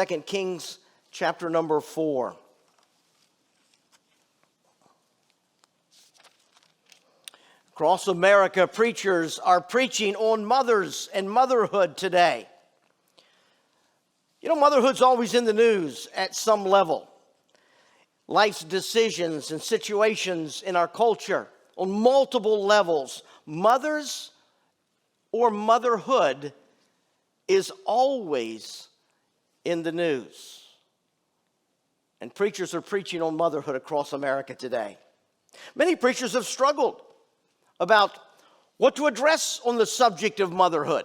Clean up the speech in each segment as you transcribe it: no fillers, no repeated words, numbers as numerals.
2 Kings chapter number 4. Across America, preachers are preaching on mothers and motherhood today. You know, motherhood's always in the news at some level. Life's decisions and situations in our culture on multiple levels. Mothers or motherhood is always in the news. And preachers are preaching on motherhood across America today. Many preachers have struggled about what to address on the subject of motherhood.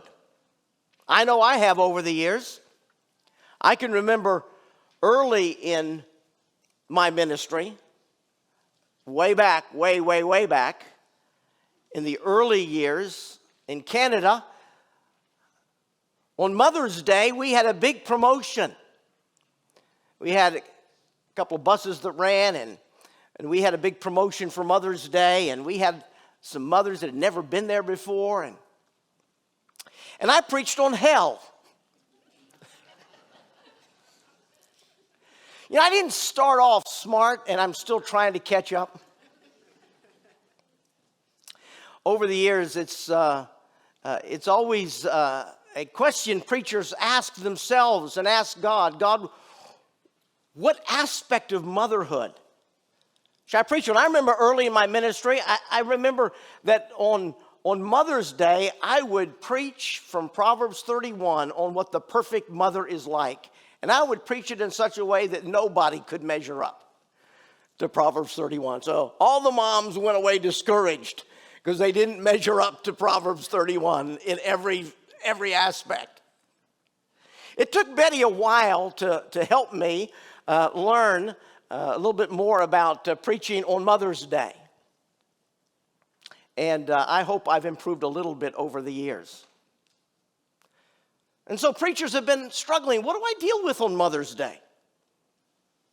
I know I have over the years. I can remember early in my ministry, way back, way back, in the early years in Canada, on Mother's Day, we had a big promotion. We had a couple of buses that ran, and we had a big promotion for Mother's Day, and we had some mothers that had never been there before, and I preached on hell. You know, I didn't start off smart, and I'm still trying to catch up. Over the years, it's always a question preachers ask themselves and ask God, what aspect of motherhood should I preach on? I remember early in my ministry, I remember that on Mother's Day, I would preach from Proverbs 31 on what the perfect mother is like. And I would preach it in such a way that nobody could measure up to Proverbs 31. So all the moms went away discouraged because they didn't measure up to Proverbs 31 in every aspect. It took Betty a while to help me learn a little bit more about preaching on Mother's Day. And I hope I've improved a little bit over the years. And so preachers have been struggling. What do I deal with on Mother's Day?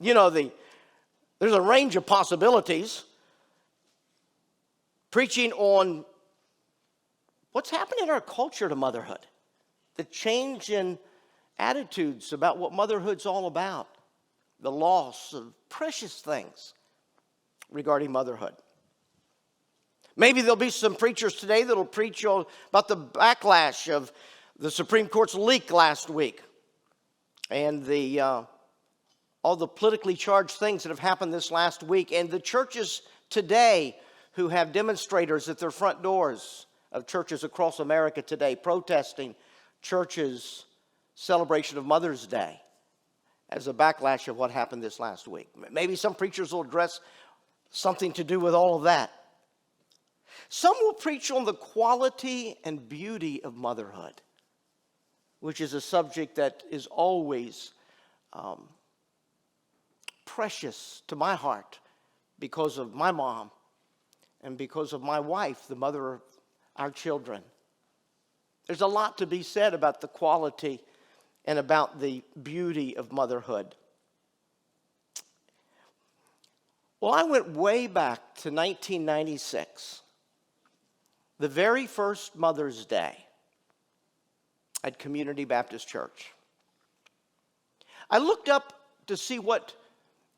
You know, there's a range of possibilities. Preaching on what's happening in our culture to motherhood. The change in attitudes about what motherhood's all about. The loss of precious things regarding motherhood. Maybe there'll be some preachers today that'll preach about the backlash of the Supreme Court's leak last week and all the politically charged things that have happened this last week, and the churches today who have demonstrators at their front doors of churches across America today protesting churches' celebration of Mother's Day as a backlash of what happened this last week. Maybe some preachers will address something to do with all of that. Some will preach on the quality and beauty of motherhood, which is a subject that is always precious to my heart because of my mom and because of my wife, the mother of our children. There's a lot to be said about the quality and about the beauty of motherhood. Well, I went way back to 1996, the very first Mother's Day at Community Baptist Church. I looked up to see what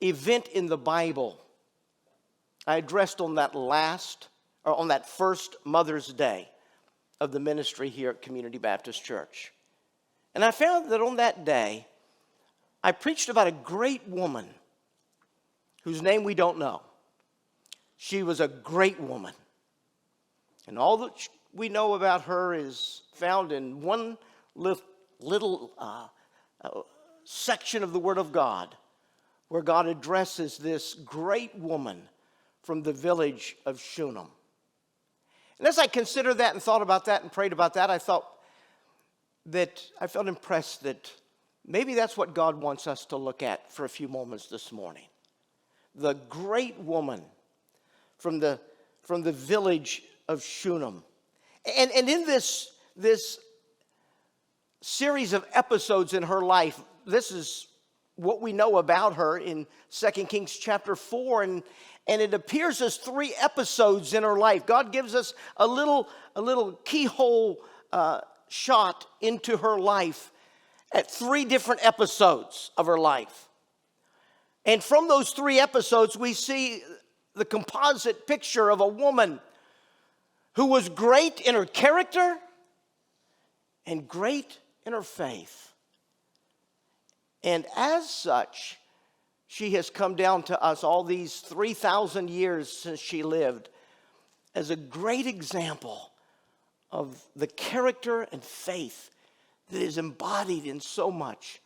event in the Bible I addressed on that first Mother's Day of the ministry here at Community Baptist Church. And I found that on that day, I preached about a great woman whose name we don't know. She was a great woman. And all that we know about her is found in one little section of the Word of God, where God addresses this great woman from the village of Shunem. And as I considered that and thought about that and prayed about that, I felt impressed that maybe that's what God wants us to look at for a few moments this morning. The great woman from the village of Shunem. And in this series of episodes in her life, this is what we know about her in 2 Kings chapter 4, and it appears as 3 episodes in her life. God gives us a little keyhole shot into her life at 3 different episodes of her life. And from those 3 episodes, we see the composite picture of a woman who was great in her character and great in her faith. And as such, she has come down to us all these 3,000 years since she lived as a great example of the character and faith that is embodied in so much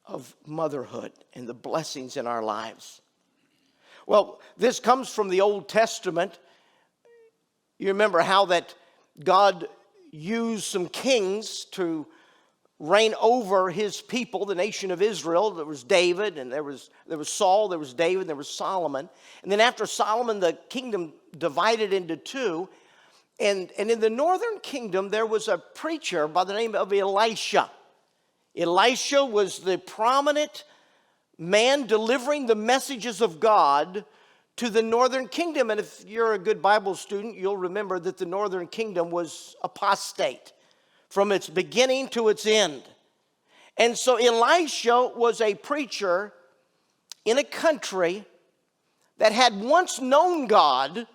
of motherhood and the blessings in our lives. Well, this comes from the Old Testament. You remember how that God used some kings to reign over his people, the nation of Israel. There was David, and there was Saul, there was David, and there was Solomon. And then after Solomon, the kingdom divided into 2. And in the northern kingdom, there was a preacher by the name of Elisha. Elisha was the prominent man delivering the messages of God to the northern kingdom. And if you're a good Bible student, you'll remember that the northern kingdom was apostate from its beginning to its end. And so Elisha was a preacher in a country that had once known God,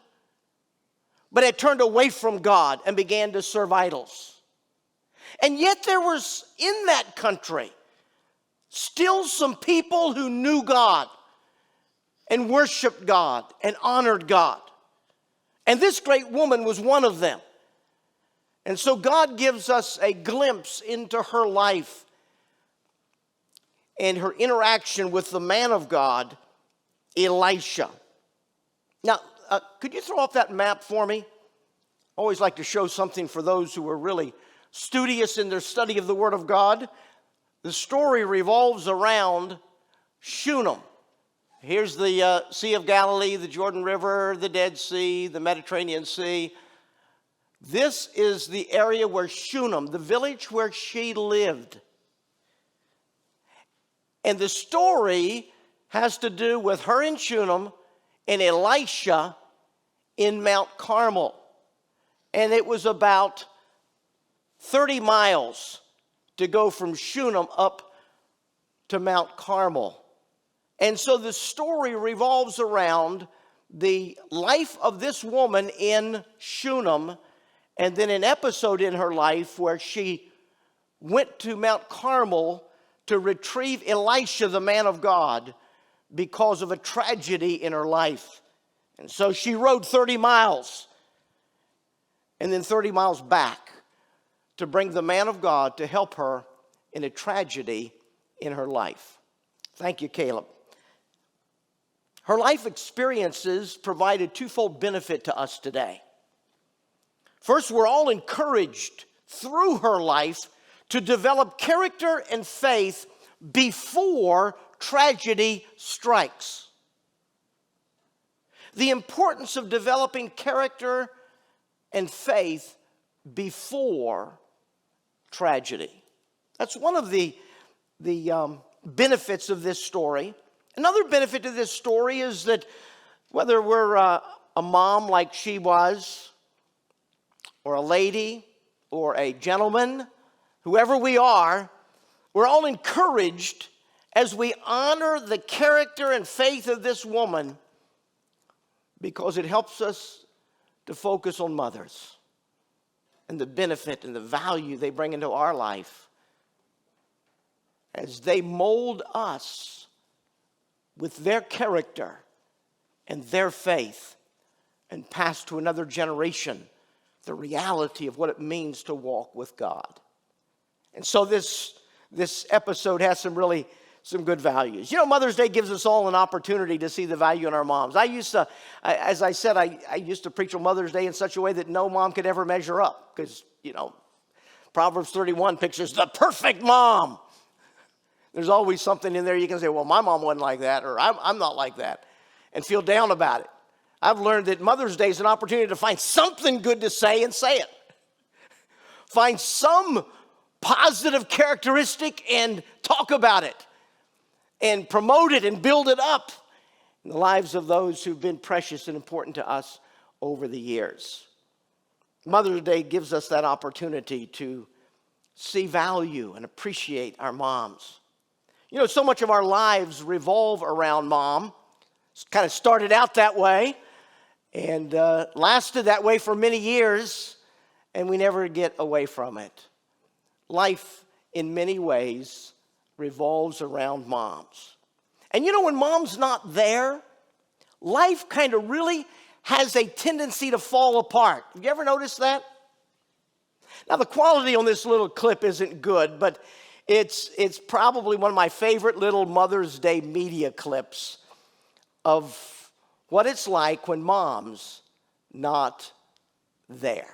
but had turned away from God and began to serve idols. And yet there was in that country still some people who knew God and worshiped God and honored God. And this great woman was one of them. And so God gives us a glimpse into her life and her interaction with the man of God, Elisha. Now, could you throw up that map for me? I always like to show something for those who are really studious in their study of the Word of God. The story revolves around Shunem. Here's the Sea of Galilee, the Jordan River, the Dead Sea, the Mediterranean Sea. This is the area where Shunem, the village where she lived. And the story has to do with her in Shunem and Elisha in Mount Carmel. And it was about 30 miles to go from Shunem up to Mount Carmel. And so the story revolves around the life of this woman in Shunem, and then an episode in her life where she went to Mount Carmel to retrieve Elisha, the man of God, because of a tragedy in her life. And so she rode 30 miles and then 30 miles back to bring the man of God to help her in a tragedy in her life. Thank you, Caleb. Her life experiences provide a twofold benefit to us today. First, we're all encouraged through her life to develop character and faith before tragedy strikes. The importance of developing character and faith before tragedy. That's one of the benefits of this story. Another benefit to this story is that whether we're a mom like she was, or a lady, or a gentleman, whoever we are, we're all encouraged as we honor the character and faith of this woman, because it helps us to focus on mothers and the benefit and the value they bring into our life as they mold us with their character and their faith and pass to another generation the reality of what it means to walk with God. And so this episode has some good values. You know, Mother's Day gives us all an opportunity to see the value in our moms. I used to preach on Mother's Day in such a way that no mom could ever measure up, because, you know, Proverbs 31 pictures the perfect mom. There's always something in there you can say, well, my mom wasn't like that, or I'm not like that, and feel down about it. I've learned that Mother's Day is an opportunity to find something good to say and say it. Find some positive characteristic and talk about it, and promote it and build it up in the lives of those who've been precious and important to us over the years. Mother's Day gives us that opportunity to see value and appreciate our moms. You know, so much of our lives revolve around mom. It's kind of started out that way and lasted that way for many years, and we never get away from it. Life, in many ways, revolves around moms. And you know, when mom's not there, life kind of really has a tendency to fall apart. Have you ever noticed that? Now, the quality on this little clip isn't good, but it's probably one of my favorite little Mother's Day media clips of what it's like when mom's not there.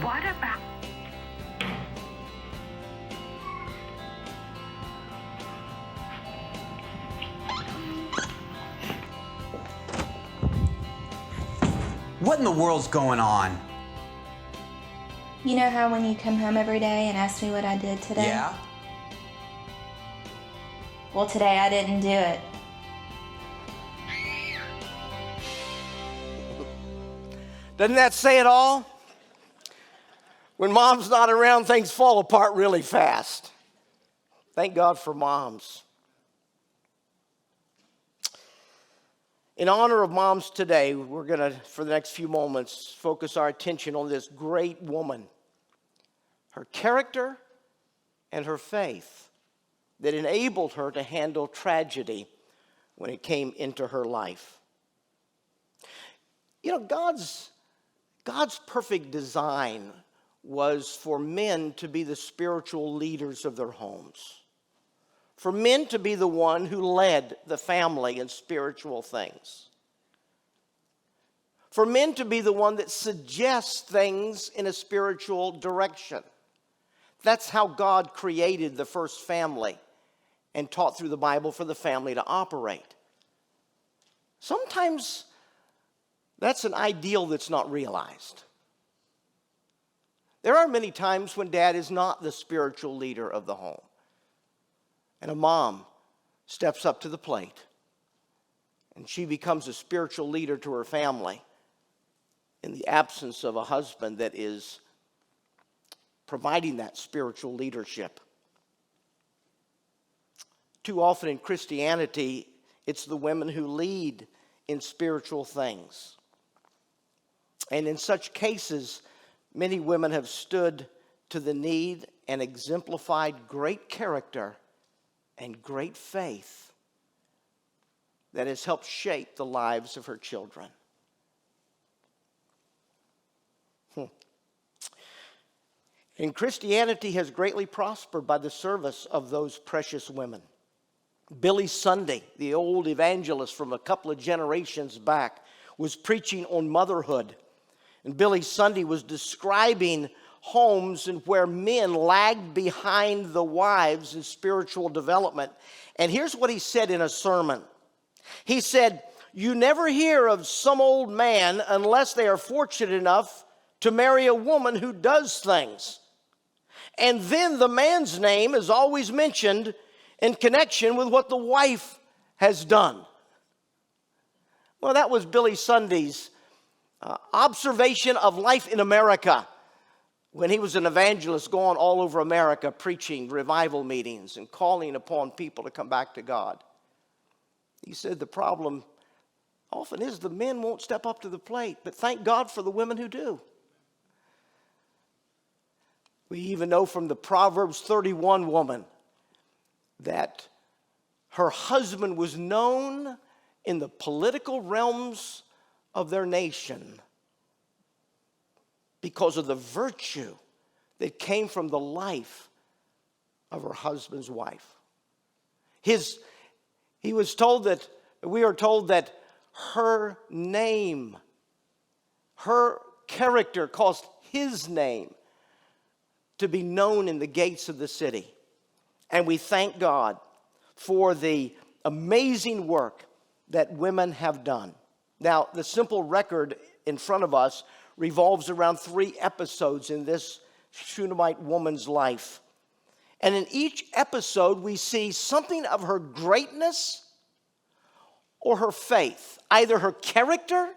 What about... What in the world's going on? You know how when you come home every day and ask me what I did today? Yeah? Well, today I didn't do it. Doesn't that say it all? When mom's not around, things fall apart really fast. Thank God for moms. In honor of moms today, we're going to, for the next few moments, focus our attention on this great woman, her character and her faith that enabled her to handle tragedy when it came into her life. You know, God's perfect design was for men to be the spiritual leaders of their homes, for men to be the one who led the family in spiritual things, for men to be the one that suggests things in a spiritual direction. That's how God created the first family and taught through the Bible for the family to operate. Sometimes that's an ideal that's not realized. There are many times when dad is not the spiritual leader of the home, and a mom steps up to the plate, and she becomes a spiritual leader to her family in the absence of a husband that is providing that spiritual leadership. Too often in Christianity, it's the women who lead in spiritual things. And in such cases, many women have stood to the need and exemplified great character and great faith that has helped shape the lives of her children. And Christianity has greatly prospered by the service of those precious women. Billy Sunday, the old evangelist from a couple of generations back, was preaching on motherhood. And Billy Sunday was describing homes and where men lagged behind the wives in spiritual development. And here's what he said in a sermon. He said, "You never hear of some old man unless they are fortunate enough to marry a woman who does things. And then the man's name is always mentioned in connection with what the wife has done." Well, that was Billy Sunday's observation of life in America when he was an evangelist going all over America preaching revival meetings and calling upon people to come back to God. He said the problem often is the men won't step up to the plate, but thank God for the women who do. We even know from the Proverbs 31 woman that her husband was known in the political realms of their nation because of the virtue that came from the life of her husband's wife. His We are told that her name, her character caused his name to be known in the gates of the city. And we thank God for the amazing work that women have done. Now, the simple record in front of us revolves around 3 episodes in this Shunammite woman's life. And in each episode, we see something of her greatness or her faith, either her character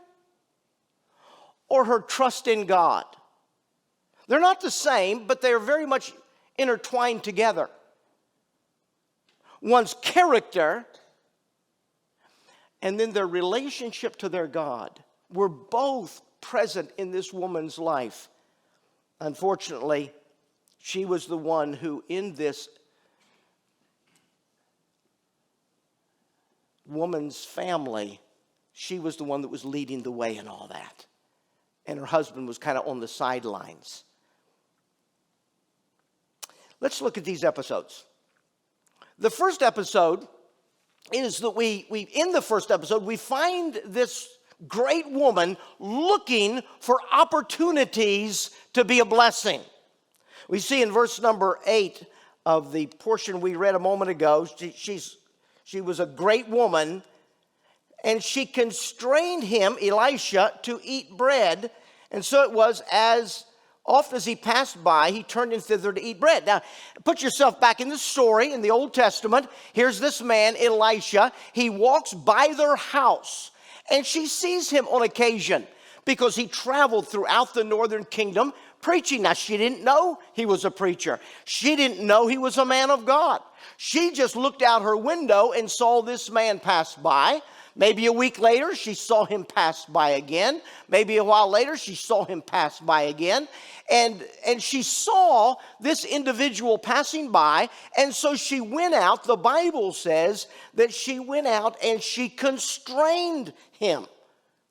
or her trust in God. They're not the same, but they are very much intertwined together. One's character and then their relationship to their God were both present in this woman's life. Unfortunately, she was the one who, in this woman's family, she was the one that was leading the way in all that. And her husband was kind of on the sidelines. Let's look at these episodes. The first episode is that in the first episode, we find this great woman looking for opportunities to be a blessing. We see in verse number 8 of the portion we read a moment ago, she was a great woman, and she constrained him, Elisha, to eat bread. And so it was, as often as he passed by, he turned in thither to eat bread. Now, put yourself back in the story in the Old Testament. Here's this man, Elisha. He walks by their house, and she sees him on occasion because he traveled throughout the northern kingdom preaching. Now, she didn't know he was a preacher. She didn't know he was a man of God. She just looked out her window and saw this man pass by. Maybe a week later, she saw him pass by again. Maybe a while later, she saw him pass by again. And she saw this individual passing by, and so she went out. The Bible says that she went out and she constrained him.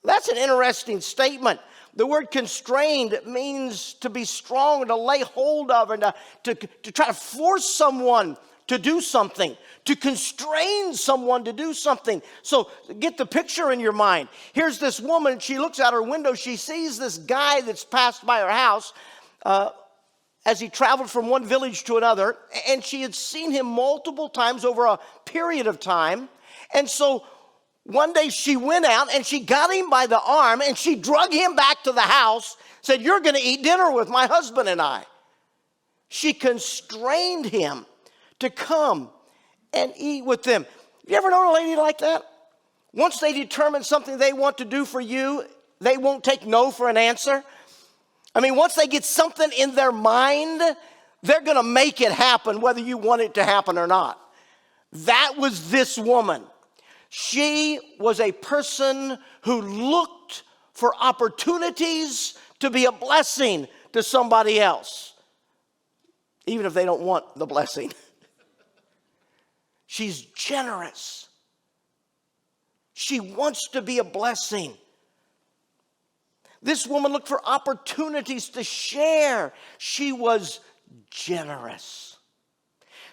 That's an interesting statement. The word constrained means to be strong, to lay hold of, and to try to force someone to do something, to constrain someone to do something. So get the picture in your mind. Here's this woman. She looks out her window. She sees this guy that's passed by her house as he traveled from one village to another. And she had seen him multiple times over a period of time. And so one day she went out and she got him by the arm and she drug him back to the house, said, "You're going to eat dinner with my husband and I." She constrained him to come and eat with them. You ever known a lady like that? Once they determine something they want to do for you, they won't take no for an answer. I mean, once they get something in their mind, they're going to make it happen whether you want it to happen or not. That was this woman. She was a person who looked for opportunities to be a blessing to somebody else, even if they don't want the blessing. She's generous. She wants to be a blessing. This woman looked for opportunities to share. She was generous.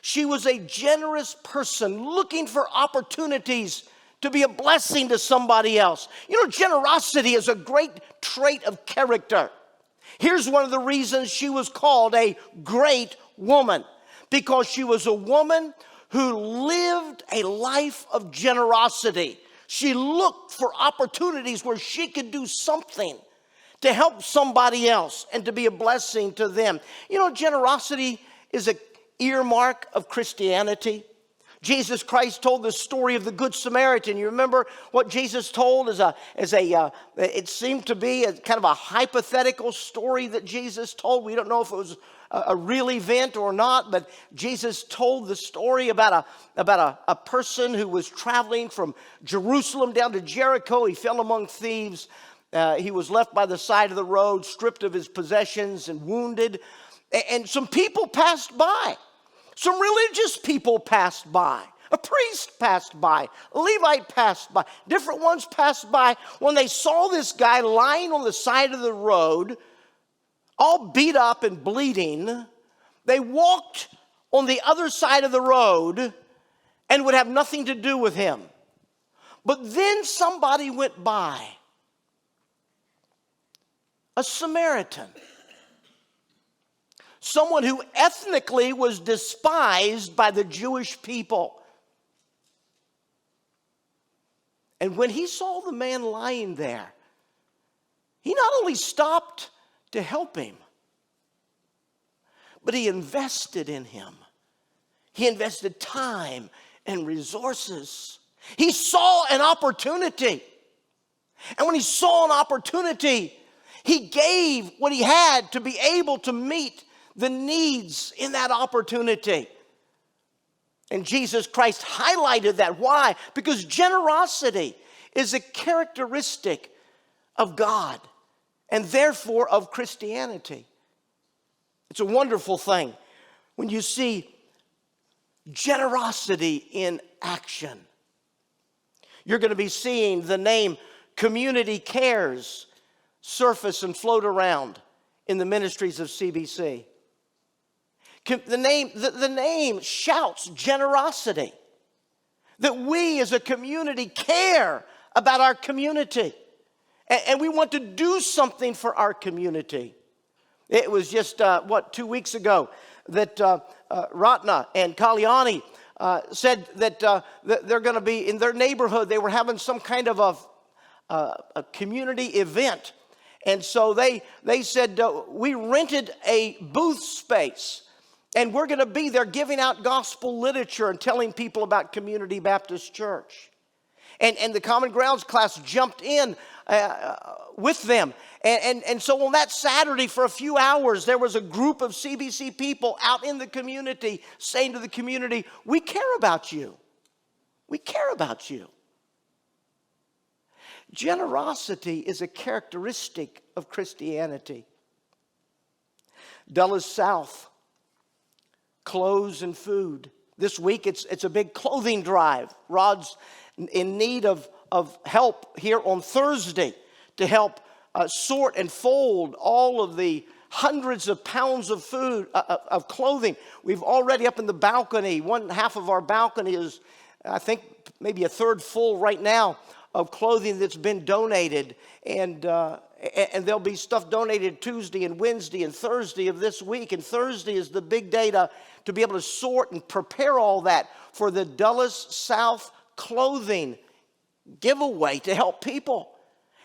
She was a generous person looking for opportunities to be a blessing to somebody else. You know, generosity is a great trait of character. Here's one of the reasons she was called a great woman, because she was a woman who lived a life of generosity. She looked for opportunities where she could do something to help somebody else and to be a blessing to them. You know, generosity is an earmark of Christianity. Jesus Christ told the story of the Good Samaritan. You remember what Jesus told it seemed to be a kind of a hypothetical story that Jesus told. We don't know if it was a real event or not, but Jesus told the story about a person who was traveling from Jerusalem down to Jericho. He fell among thieves. He was left by the side of the road, stripped of his possessions and wounded. And some people passed by. Some religious people passed by. A priest passed by. A Levite passed by. Different ones passed by. When they saw this guy lying on the side of the road, all beat up and bleeding, they walked on the other side of the road and would have nothing to do with him. But then somebody went by, a Samaritan, someone who ethnically was despised by the Jewish people. And when he saw the man lying there, he not only stopped to help him, but he invested in him. He invested time and resources. He saw an opportunity. And when he saw an opportunity, he gave what he had to be able to meet the needs in that opportunity. And Jesus Christ highlighted that. Why? Because generosity is a characteristic of God and therefore of Christianity. It's a wonderful thing when you see generosity in action. You're going to be seeing the name Community Cares surface and float around in the ministries of CBC. The name shouts generosity, that we as a community care about our community, and we want to do something for our community. It was just, 2 weeks ago that Ratna and Kalyani said that they're going to be in their neighborhood. They were having some kind of a community event. And so they said, we rented a booth space, and we're going to be there giving out gospel literature and telling people about Community Baptist Church. And the Common Grounds class jumped in with them. And so on that Saturday for a few hours, there was a group of CBC people out in the community saying to the community, we care about you. We care about you. Generosity is a characteristic of Christianity. Dulles South, clothes and food. This week it's a big clothing drive. Rod's in need of help here on Thursday to help sort and fold all of the hundreds of pounds of food, of clothing. We've already up in the balcony, one half of our balcony is, I think, maybe a third full right now of clothing that's been donated. And there'll be stuff donated Tuesday and Wednesday and Thursday of this week. And Thursday is the big day to be able to sort and prepare all that for the Dulles South clothing giveaway to help people.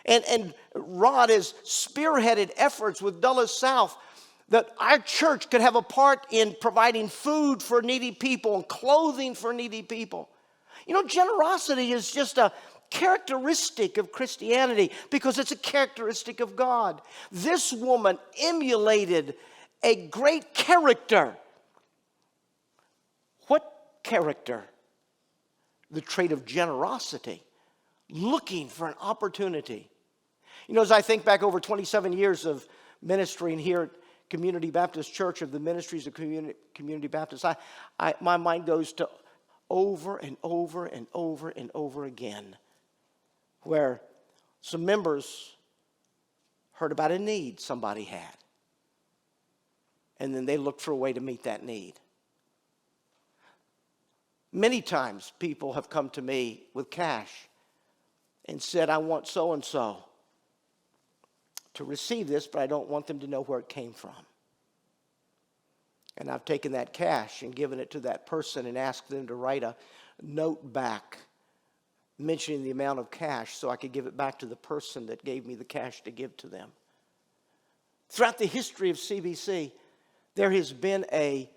And Rod has spearheaded efforts with Dulles South that our church could have a part in providing food for needy people and clothing for needy people. You know, generosity is just a characteristic of Christianity because it's a characteristic of God. This woman emulated a great character. What character? The trait of generosity, looking for an opportunity. You know, as I think back over 27 years of ministering here at Community Baptist Church of the Ministries of Community Baptist, my mind goes to over and over and over and over again, where some members heard about a need somebody had, and then they looked for a way to meet that need. Many times people have come to me with cash and said, I want so-and-so to receive this, but I don't want them to know where it came from. And I've taken that cash and given it to that person and asked them to write a note back mentioning the amount of cash so I could give it back to the person that gave me the cash to give to them. Throughout the history of CBC, there has been a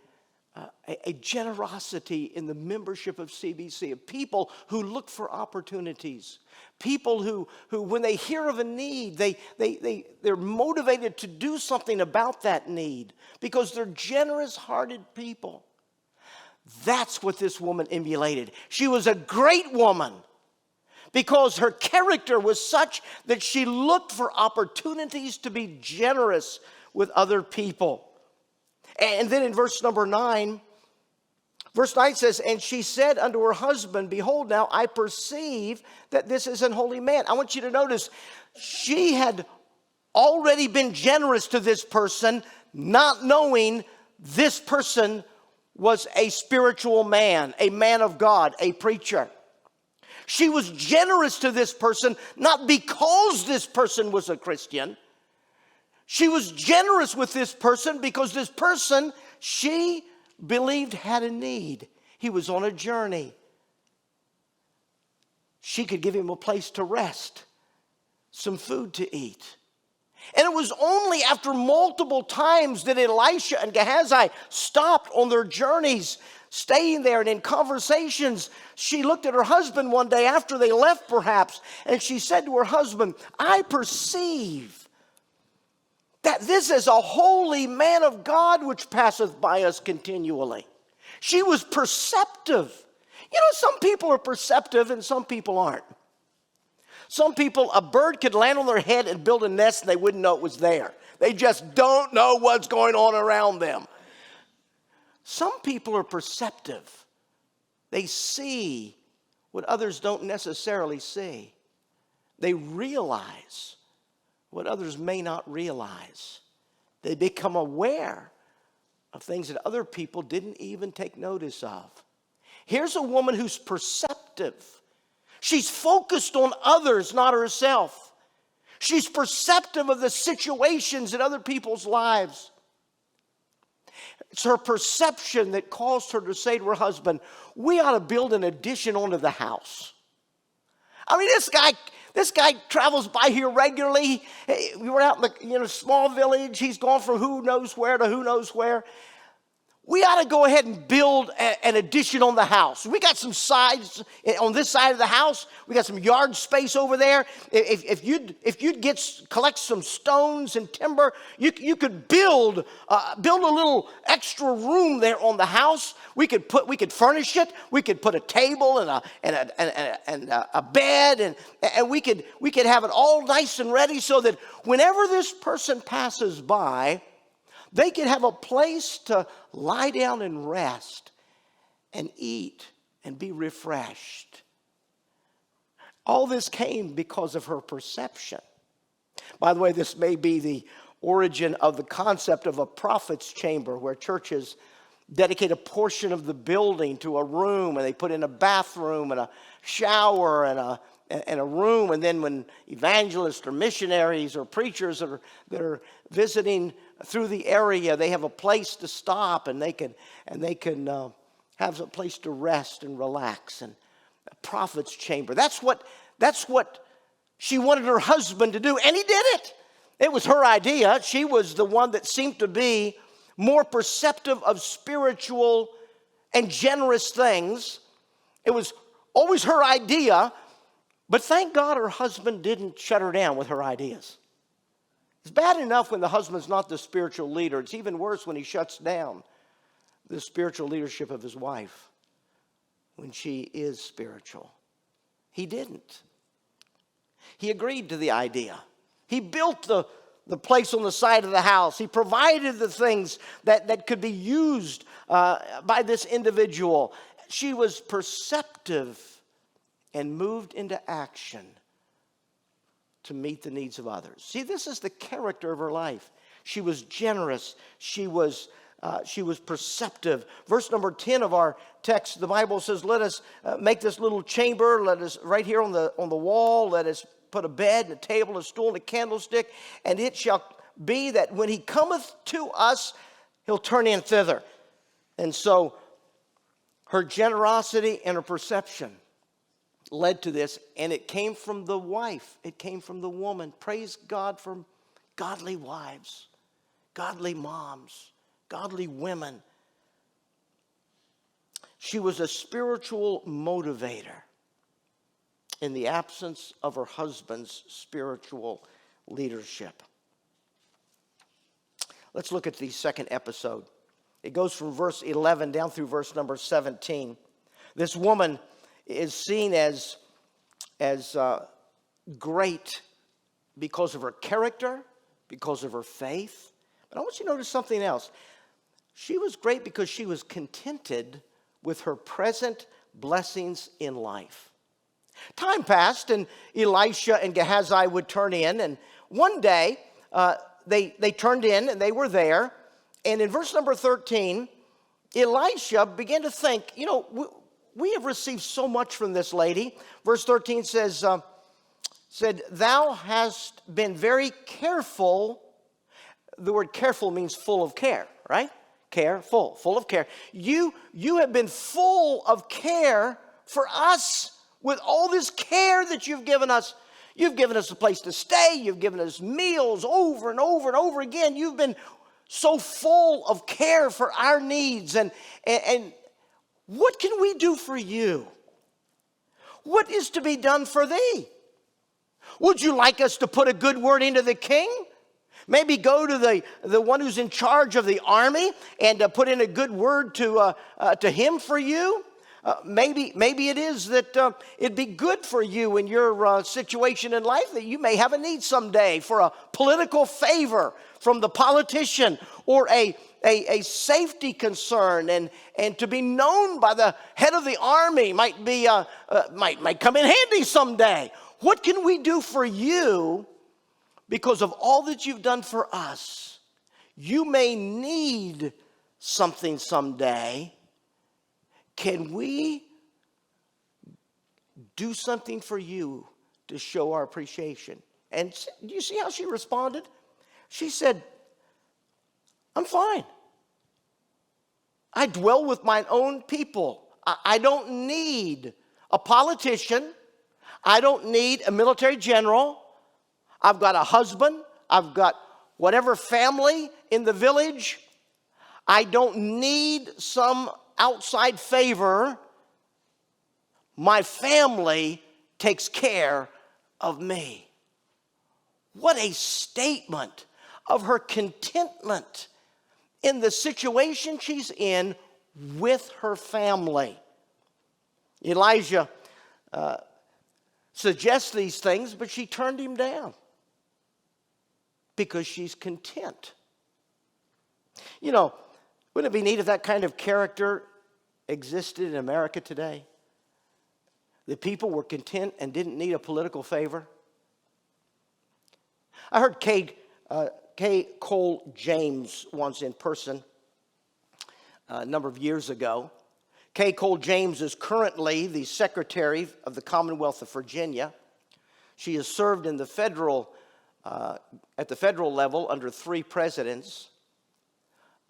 generosity in the membership of CBC, of people who look for opportunities, people who when they hear of a need, they're motivated to do something about that need because they're generous-hearted people. That's what this woman emulated. She was a great woman because her character was such that she looked for opportunities to be generous with other people. And then in verse 9 says, and she said unto her husband, behold, now I perceive that this is an holy man. I want you to notice, she had already been generous to this person, not knowing this person was a spiritual man, a man of God, a preacher. She was generous to this person, not because this person was a Christian. She was generous with this person because this person, she believed, had a need. He was on a journey. She could give him a place to rest, some food to eat. And it was only after multiple times that Elisha and Gehazi stopped on their journeys, staying there and in conversations. She looked at her husband one day after they left perhaps, and she said to her husband, I perceive that this is a holy man of God which passeth by us continually. She was perceptive. You know, some people are perceptive and some people aren't. Some people, a bird could land on their head and build a nest and they wouldn't know it was there. They just don't know what's going on around them. Some people are perceptive. They see what others don't necessarily see. They realize what others may not realize. They become aware of things that other people didn't even take notice of. Here's a woman who's perceptive. She's focused on others, not herself. She's perceptive of the situations in other people's lives. It's her perception that caused her to say to her husband, we ought to build an addition onto the house. I mean, this guy travels by here regularly. We were out in the small village. He's gone from who knows where to who knows where. We ought to go ahead and build an addition on the house. We got some sides on this side of the house. We got some yard space over there. If you'd collect some stones and timber, you could build a little extra room there on the house. We could furnish it. We could put a table and a bed and we could have it all nice and ready so that whenever this person passes by, they could have a place to lie down and rest and eat and be refreshed. All this came because of her perception. By the way, this may be the origin of the concept of a prophet's chamber, where churches dedicate a portion of the building to a room, and they put in a bathroom and a shower and a room, and then when evangelists or missionaries or preachers that are visiting through the area, they have a place to stop, and they can have a place to rest and relax. And a prophet's chamber. That's what she wanted her husband to do, and he did it. It was her idea. She was the one that seemed to be more perceptive of spiritual and generous things. It was always her idea. But thank God her husband didn't shut her down with her ideas. It's bad enough when the husband's not the spiritual leader. It's even worse when he shuts down the spiritual leadership of his wife when she is spiritual. He didn't. He agreed to the idea. He built the place on the side of the house. He provided the things that could be used by this individual. She was perceptive and moved into action to meet the needs of others. See, this is the character of her life. She was generous. She was perceptive. Verse number 10 of our text, the Bible says, let us make this little chamber. Let us, right here on the wall, let us put a bed, and a table, a stool, and a candlestick. And it shall be that when he cometh to us, he'll turn in thither. And so her generosity and her perception led to this, and it came from the wife. It came from the woman. Praise God for godly wives, godly moms, godly women. She was a spiritual motivator in the absence of her husband's spiritual leadership. Let's look at the second episode. It goes from verse 11 down through verse number 17. This woman is seen as great because of her character, because of her faith. But I want you to notice something else. She was great because she was contented with her present blessings in life. Time passed, and Elisha and Gehazi would turn in, and one day they turned in, and they were there. And in verse number 13, Elisha began to think, we have received so much from this lady. Verse 13 said, thou hast been very careful. The word careful means full of care, right? Full of care. You have been full of care for us with all this care that you've given us. You've given us a place to stay. You've given us meals over and over and over again. You've been so full of care for our needs. And what can we do for you? What is to be done for thee? Would you like us to put a good word into the king? Maybe go to the one who's in charge of the army and put in a good word to him for you? Maybe it is that it'd be good for you in your situation in life that you may have a need someday for a political favor from the politician or a safety concern, and to be known by the head of the army might come in handy someday. What can we do for you because of all that you've done for us? You may need something someday. Can we do something for you to show our appreciation? And do you see how she responded? She said, I'm fine. I dwell with mine own people. I don't need a politician. I don't need a military general. I've got a husband. I've got whatever family in the village. I don't need some outside favor. My family takes care of me. What a statement of her contentment in the situation she's in with her family. Elijah suggests these things, but she turned him down because she's content. Wouldn't it be neat if that kind of character existed in America today? The people were content and didn't need a political favor. I heard Kay Cole James once in person a number of years ago. Kay Cole James is currently the Secretary of the Commonwealth of Virginia. She has served in the at the federal level under 3 presidents.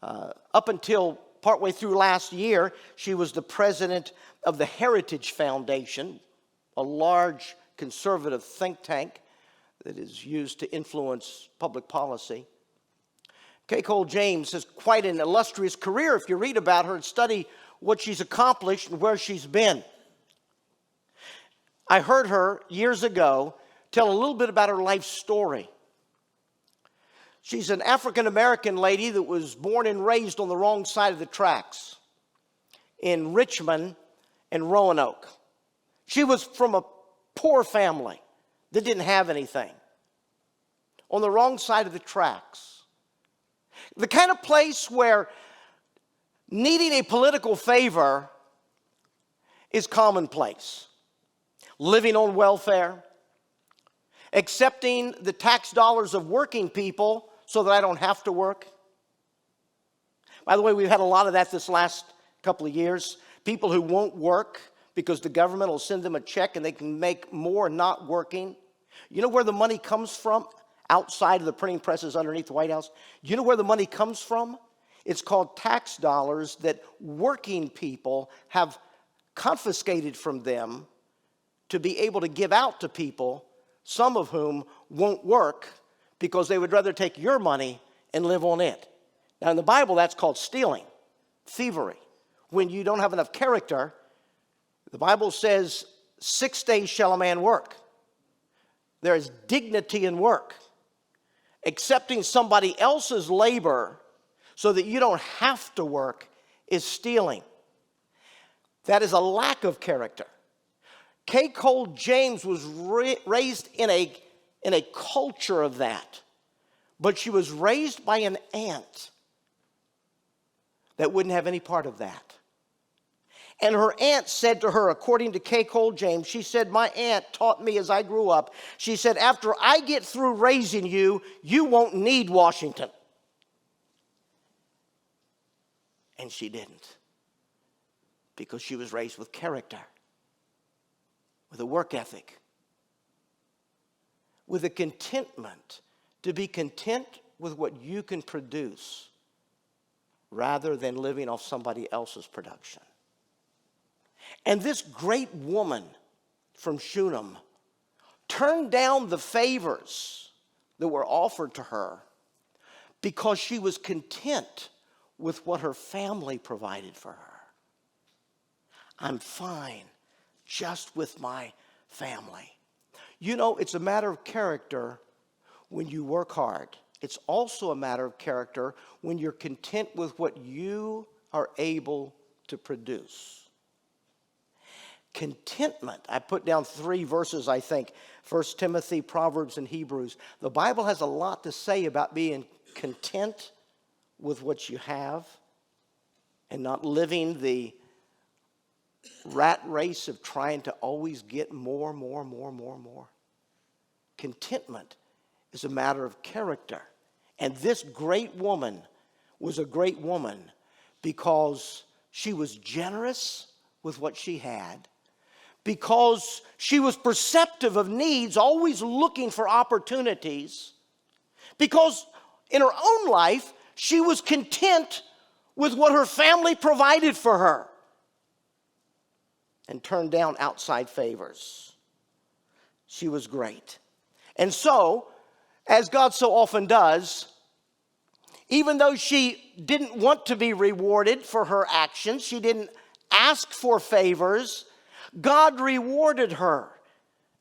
Up until partway through last year, she was the president of the Heritage Foundation, a large conservative think tank that is used to influence public policy. Kay Cole James has quite an illustrious career if you read about her and study what she's accomplished and where she's been. I heard her years ago tell a little bit about her life story. She's an African-American lady that was born and raised on the wrong side of the tracks in Richmond and Roanoke. She was from a poor family that didn't have anything. On the wrong side of the tracks. The kind of place where needing a political favor is commonplace. Living on welfare, accepting the tax dollars of working people so that I don't have to work. By the way, we've had a lot of that this last couple of years. People who won't work because the government will send them a check and they can make more not working. You know where the money comes from? Outside of the printing presses underneath the White House. You know where the money comes from? It's called tax dollars that working people have confiscated from them to be able to give out to people, some of whom won't work because they would rather take your money and live on it. Now in the Bible, that's called stealing, thievery. When you don't have enough character, the Bible says 6 days shall a man work. There is dignity in work. Accepting somebody else's labor so that you don't have to work is stealing. That is a lack of character. Kay Cole James was raised in a culture of that, but she was raised by an aunt that wouldn't have any part of that. And her aunt said to her, according to Kay Cole James, she said, my aunt taught me as I grew up, she said, after I get through raising you, you won't need Washington. And she didn't. Because she was raised with character, with a work ethic, with a contentment, to be content with what you can produce rather than living off somebody else's production. And this great woman from Shunem turned down the favors that were offered to her because she was content with what her family provided for her. I'm fine just with my family. You know, it's a matter of character when you work hard. It's also a matter of character when you're content with what you are able to produce. Contentment. I put down 3 verses, I think. 1 Timothy, Proverbs, and Hebrews. The Bible has a lot to say about being content with what you have and not living the rat race of trying to always get more. Contentment is a matter of character. And this great woman was a great woman because she was generous with what she had, because she was perceptive of needs, always looking for opportunities, because in her own life, she was content with what her family provided for her and turned down outside favors. She was great. And so, as God so often does, even though she didn't want to be rewarded for her actions, she didn't ask for favors, God rewarded her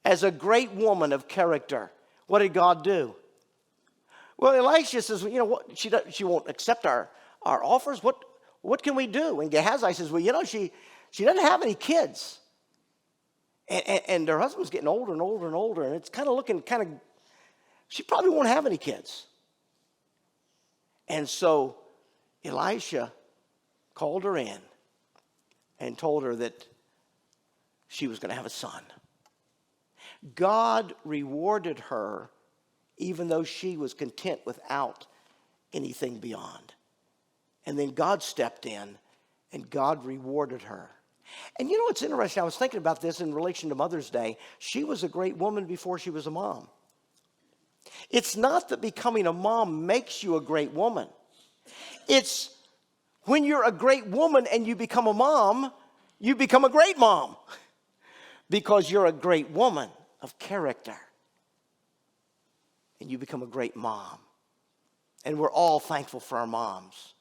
as a great woman of character. What did God do? Well, Elisha says, you know what, she won't accept our offers. What can we do? And Gehazi says, well, you know, she doesn't have any kids. And her husband's getting older and older and older, and it's kind of looking she probably won't have any kids. And so Elisha called her in and told her that she was going to have a son. God rewarded her even though she was content without anything beyond. And then God stepped in and God rewarded her. And you know what's interesting? I was thinking about this in relation to Mother's Day. She was a great woman before she was a mom. It's not that becoming a mom makes you a great woman. It's when you're a great woman and you become a mom, you become a great mom because you're a great woman of character. And you become a great mom. And we're all thankful for our moms,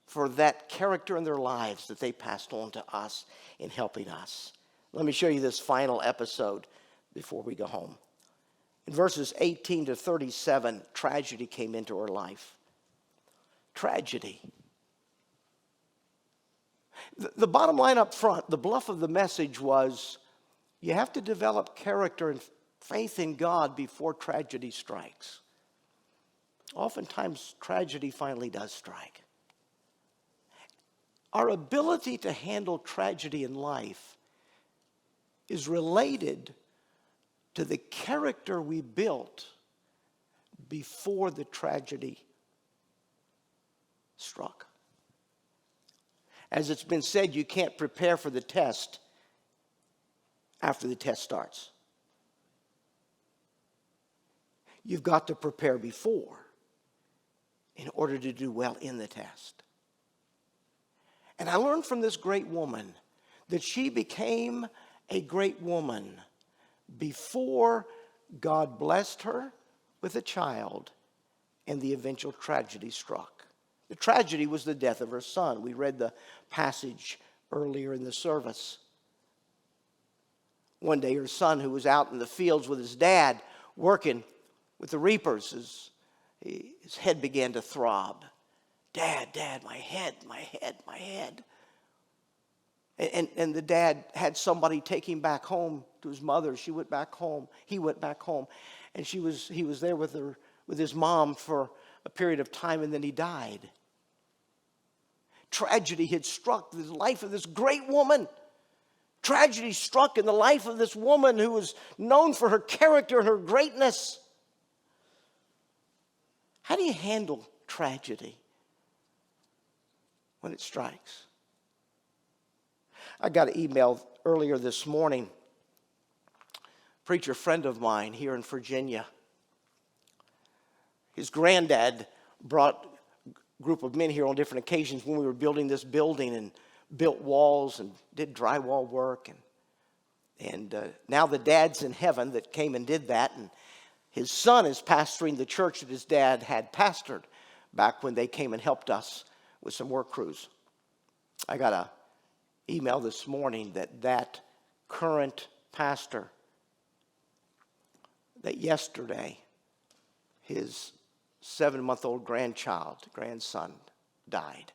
for that character in their lives that they passed on to us in helping us. Let me show you this final episode before we go home. In verses 18 to 37, tragedy came into her life. Tragedy. The bottom line up front, the bluff of the message was, you have to develop character and faith in God before tragedy strikes. Oftentimes, tragedy finally does strike. Our ability to handle tragedy in life is related to the character we built before the tragedy struck. As it's been said, you can't prepare for the test after the test starts. You've got to prepare before in order to do well in the test. And I learned from this great woman that she became a great woman before God blessed her with a child and the eventual tragedy struck. The tragedy was the death of her son. We read the passage earlier in the service. One day her son, who was out in the fields with his dad working with the reapers, his head began to throb. Dad, my head. And the dad had somebody take him back home to his mother. She went back home. He went back home. And he was there with his mom for a period of time, and then he died. Tragedy had struck the life of this great woman. Tragedy struck in the life of this woman who was known for her character and her greatness. How do you handle tragedy when it strikes. I got an email earlier this morning. A preacher friend of mine here in Virginia. His granddad brought a group of men here on different occasions when we were building this building and built walls and did drywall work. And now the dad's in heaven that came and did that. And his son is pastoring the church that his dad had pastored back when they came and helped us with some work crews. I got an email this morning that current pastor, that yesterday his 7-month-old grandson died.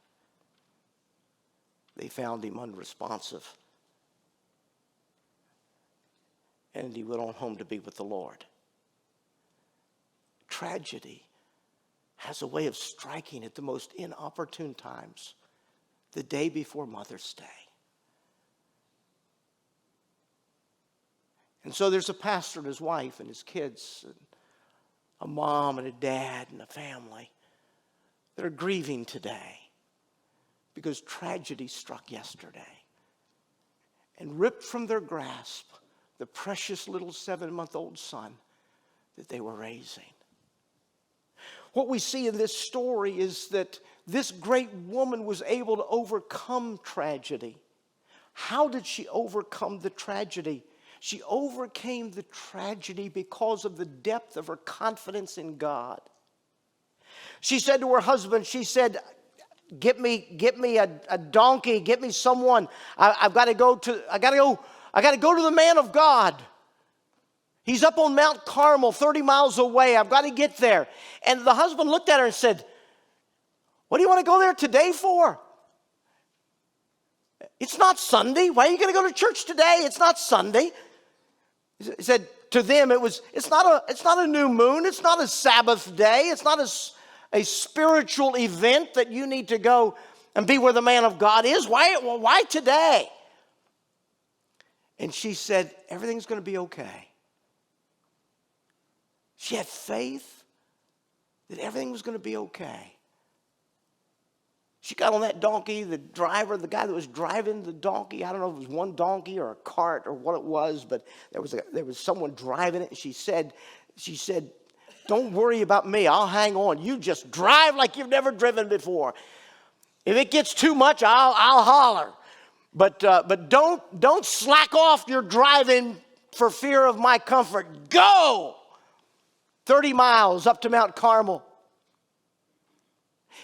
They found him unresponsive. And he went on home to be with the Lord. Tragedy has a way of striking at the most inopportune times, the day before Mother's Day. And so there's a pastor and his wife and his kids, and a mom and a dad and a family that are grieving today because tragedy struck yesterday and ripped from their grasp the precious little 7-month-old son that they were raising. What we see in this story is that this great woman was able to overcome tragedy. How did she overcome the tragedy? She overcame the tragedy because of the depth of her confidence in God. She said to her husband, she said, get me a donkey, get me someone. I got to go to the man of God. He's up on Mount Carmel, 30 miles away. I've got to get there. And the husband looked at her and said, what do you want to go there today for? It's not Sunday. Why are you going to go to church today? It's not Sunday. He said to them, it's not a new moon. It's not a Sabbath day. It's not a spiritual event that you need to go and be where the man of God is. Why today? And she said, everything's going to be okay. She had faith that everything was going to be okay. She got on that donkey. The driver, the guy that was driving the donkey, I don't know if it was one donkey or a cart or what it was, but there was someone driving it. And she said, don't worry about me. I'll hang on. You just drive like you've never driven before. If it gets too much, I'll holler. But don't slack off your driving for fear of my comfort. Go! 30 miles up to Mount Carmel.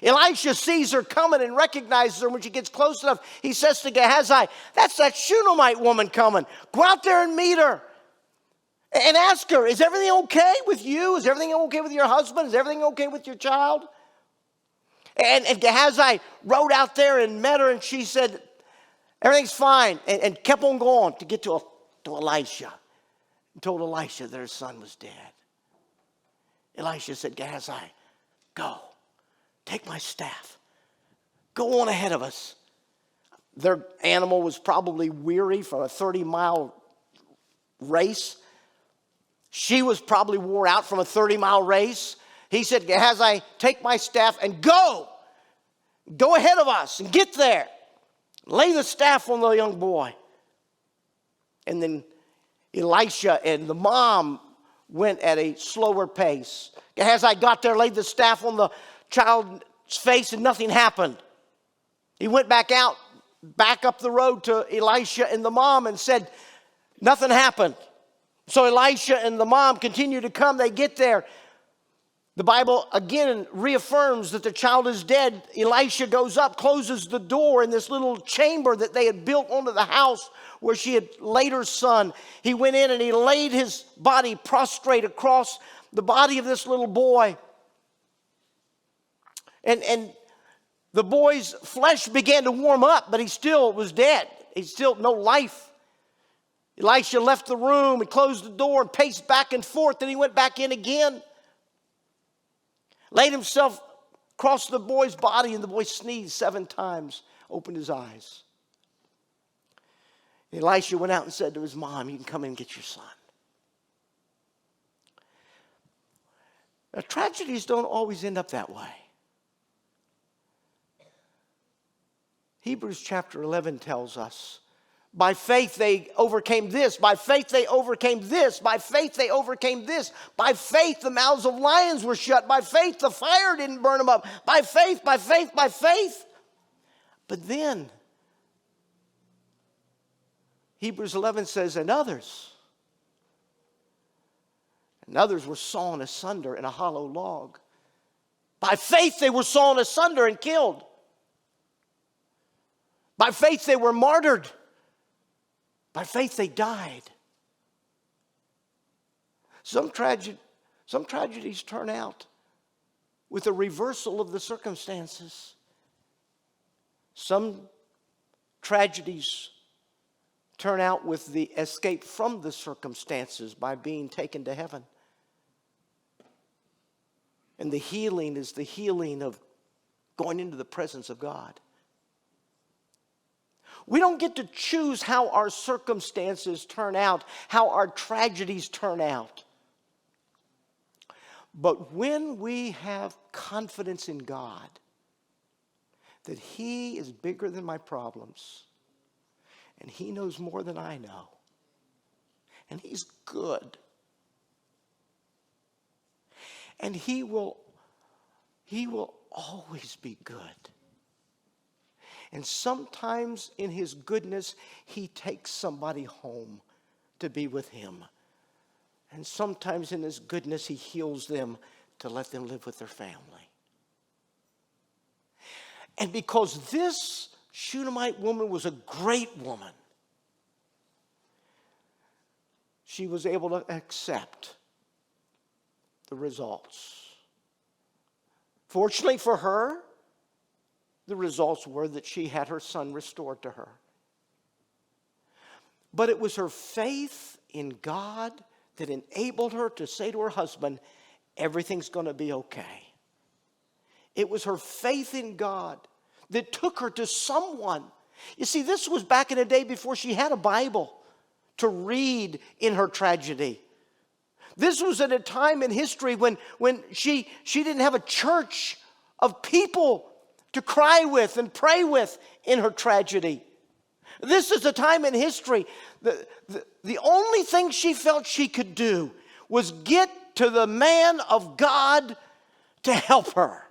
Elisha sees her coming and recognizes her when she gets close enough. He says to Gehazi, that's that Shunammite woman coming. Go out there and meet her. And ask her, is everything okay with you? Is everything okay with your husband? Is everything okay with your child? And Gehazi rode out there and met her, and she said, everything's fine, and kept on going to get to Elisha. And told Elisha that her son was dead. Elisha said, Gehazi, go. Take my staff. Go on ahead of us. Their animal was probably weary from a 30-mile race. She was probably wore out from a 30-mile race. He said, Gehazi, take my staff and go. Go ahead of us and get there. Lay the staff on the young boy. And then Elisha and the mom went at a slower pace. Gehazi got there, laid the staff on the child's face, and nothing happened. He went back up the road to Elisha and the mom and said, nothing happened. So Elisha and the mom continue to come. They get there. The Bible again reaffirms that the child is dead. Elisha goes up, closes the door in this little chamber that they had built onto the house where she had laid her son. He went in and he laid his body prostrate across the body of this little boy. And the boy's flesh began to warm up, but he still was dead. He's still no life. Elisha left the room and closed the door and paced back and forth. Then he went back in again. Laid himself across the boy's body, and the boy sneezed 7 times, opened his eyes. And Elisha went out and said to his mom, you can come in and get your son. Now, tragedies don't always end up that way. Hebrews chapter 11 tells us, by faith they overcame this. By faith they overcame this. By faith they overcame this. By faith the mouths of lions were shut. By faith the fire didn't burn them up. By faith, by faith, by faith. But then, Hebrews 11 says, and others were sawn asunder in a hollow log. By faith they were sawn asunder and killed. By faith they were martyred. By faith they died. Some tragedies turn out with a reversal of the circumstances. Some tragedies turn out with the escape from the circumstances by being taken to heaven. And the healing is the healing of going into the presence of God. We don't get to choose how our circumstances turn out, how our tragedies turn out. But when we have confidence in God, that He is bigger than my problems, and He knows more than I know, and He's good, and He will always be good. And sometimes in His goodness, He takes somebody home to be with Him. And sometimes in His goodness, He heals them to let them live with their family. And because this Shunammite woman was a great woman, she was able to accept the results. Fortunately for her, the results were that she had her son restored to her. But it was her faith in God that enabled her to say to her husband, everything's going to be okay. It was her faith in God that took her to someone. You see, this was back in a day before she had a Bible to read in her tragedy. This was at a time in history when she didn't have a church of people to cry with and pray with in her tragedy. This is a time in history. The only thing she felt she could do was get to the man of God to help her.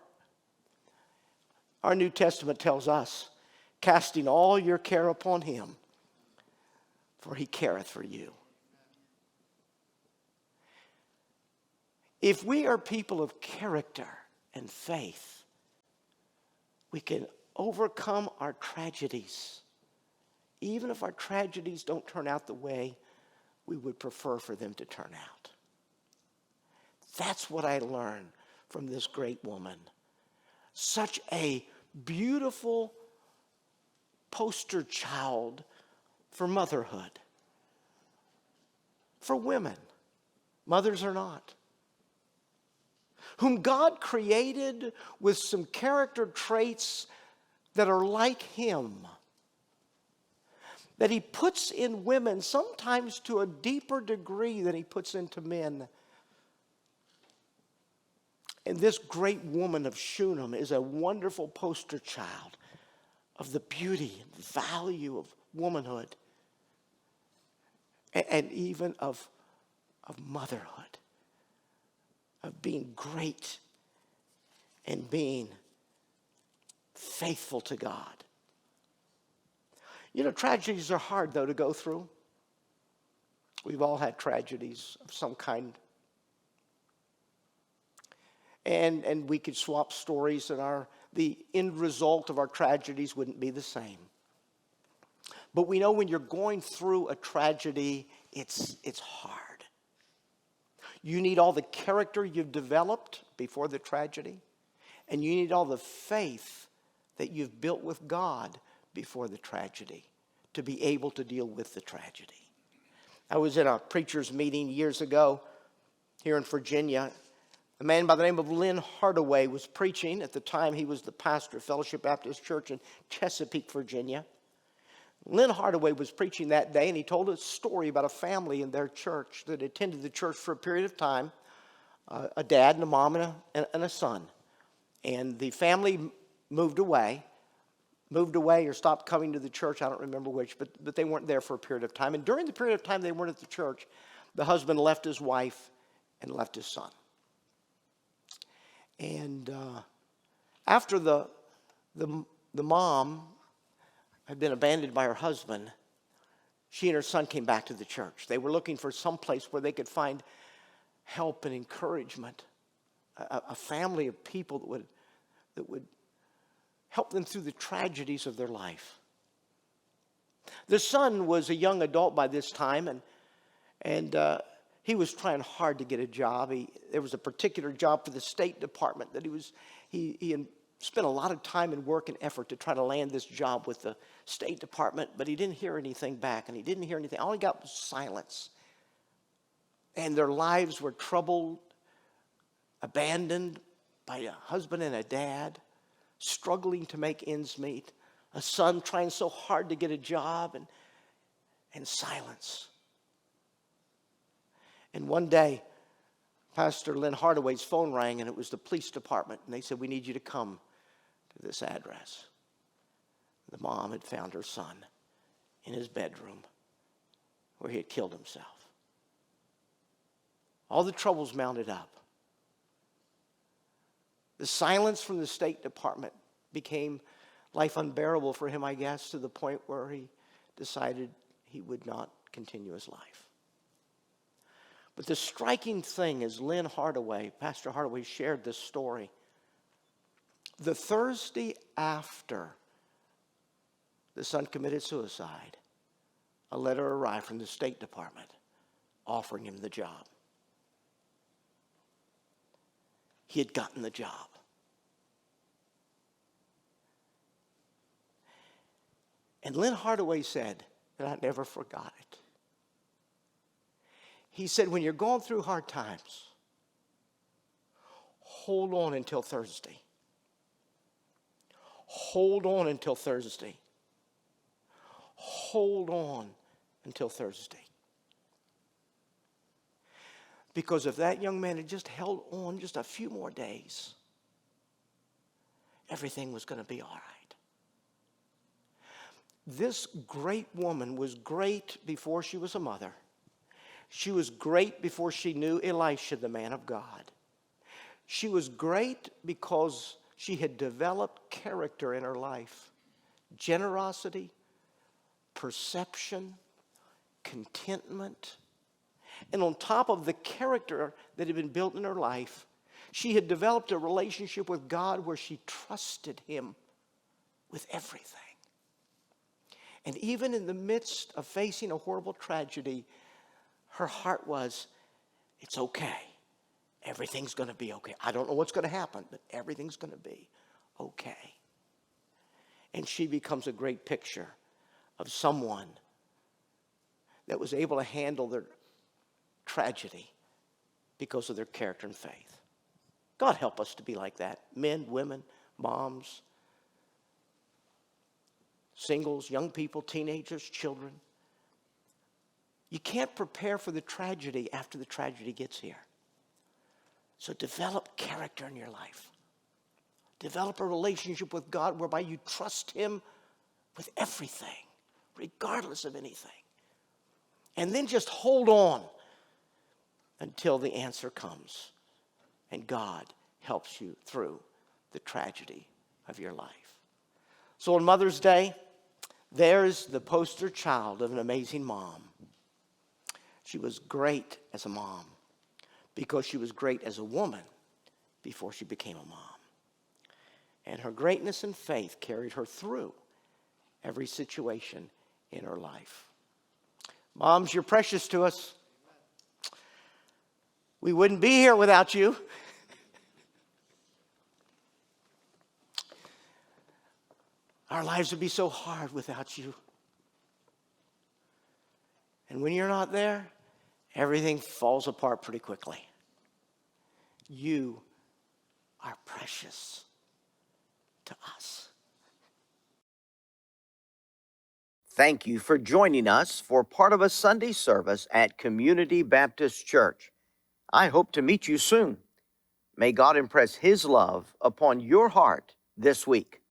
Our New Testament tells us, casting all your care upon Him, for He careth for you. If we are people of character and faith, we can overcome our tragedies, even if our tragedies don't turn out the way we would prefer for them to turn out. That's what I learned from this great woman. Such a beautiful poster child for motherhood. For women, mothers or not, whom God created with some character traits that are like Him, that He puts in women sometimes to a deeper degree than He puts into men. And this great woman of Shunem is a wonderful poster child of the beauty and value of womanhood and even of motherhood. Of being great and being faithful to God. You know, tragedies are hard, though, to go through. We've all had tragedies of some kind. And we could swap stories, and the end result of our tragedies wouldn't be the same. But we know when you're going through a tragedy, it's hard. You need all the character you've developed before the tragedy, and you need all the faith that you've built with God before the tragedy to be able to deal with the tragedy. I was in a preacher's meeting years ago here in Virginia. A man by the name of Lynn Hardaway was preaching. At the time, he was the pastor of Fellowship Baptist Church in Chesapeake, Virginia. Lynn Hardaway was preaching that day, and he told a story about a family in their church that attended the church for a period of time, a dad and a mom and a son. And the family moved away. moved away or stopped coming to the church. I don't remember which, but they weren't there for a period of time. And during the period of time they weren't at the church, the husband left his wife and left his son. And after the mom had been abandoned by her husband, she and her son came back to the church. They were looking for some place where they could find help and encouragement, a family of people that would help them through the tragedies of their life. The son was a young adult by this time, and he was trying hard to get a job. There was a particular job for the State Department that he had spent a lot of time and work and effort to try to land this job with the State Department, but he didn't hear anything back, and he didn't hear anything. All he got was silence. And their lives were troubled, abandoned by a husband and a dad, struggling to make ends meet, a son trying so hard to get a job, and silence. And one day, Pastor Lynn Hardaway's phone rang, and it was the police department, and they said, "We need you to come to this address." The mom had found her son in his bedroom where he had killed himself. All the troubles mounted up. The silence from the State Department became life unbearable for him, I guess, to the point where he decided he would not continue his life. But the striking thing is Pastor Hardaway shared this story. The Thursday after the son committed suicide, a letter arrived from the State Department offering him the job. He had gotten the job. And Lynn Hardaway said, and I never forgot it. He said, when you're going through hard times, hold on until Thursday. Hold on until Thursday. Hold on until Thursday. Because if that young man had just held on just a few more days, everything was going to be all right. This great woman was great before she was a mother. She was great before she knew Elisha, the man of God. She was great because she had developed character in her life. Generosity, perception, contentment. And on top of the character that had been built in her life, she had developed a relationship with God where she trusted Him with everything. And even in the midst of facing a horrible tragedy, her heart was, it's okay. Everything's going to be okay. I don't know what's going to happen, but everything's going to be okay. And she becomes a great picture of someone that was able to handle their tragedy because of their character and faith. God help us to be like that. Men, women, moms, singles, young people, teenagers, children. You can't prepare for the tragedy after the tragedy gets here. So develop character in your life. Develop a relationship with God whereby you trust Him with everything, regardless of anything. And then just hold on until the answer comes and God helps you through the tragedy of your life. So on Mother's Day, there's the poster child of an amazing mom. She was great as a mom because she was great as a woman before she became a mom. And her greatness and faith carried her through every situation in her life. Moms, you're precious to us. We wouldn't be here without you. Our lives would be so hard without you. And when you're not there, everything falls apart pretty quickly. You are precious to us. Thank you for joining us for part of a Sunday service at Community Baptist Church. I hope to meet you soon. May God impress His love upon your heart this week.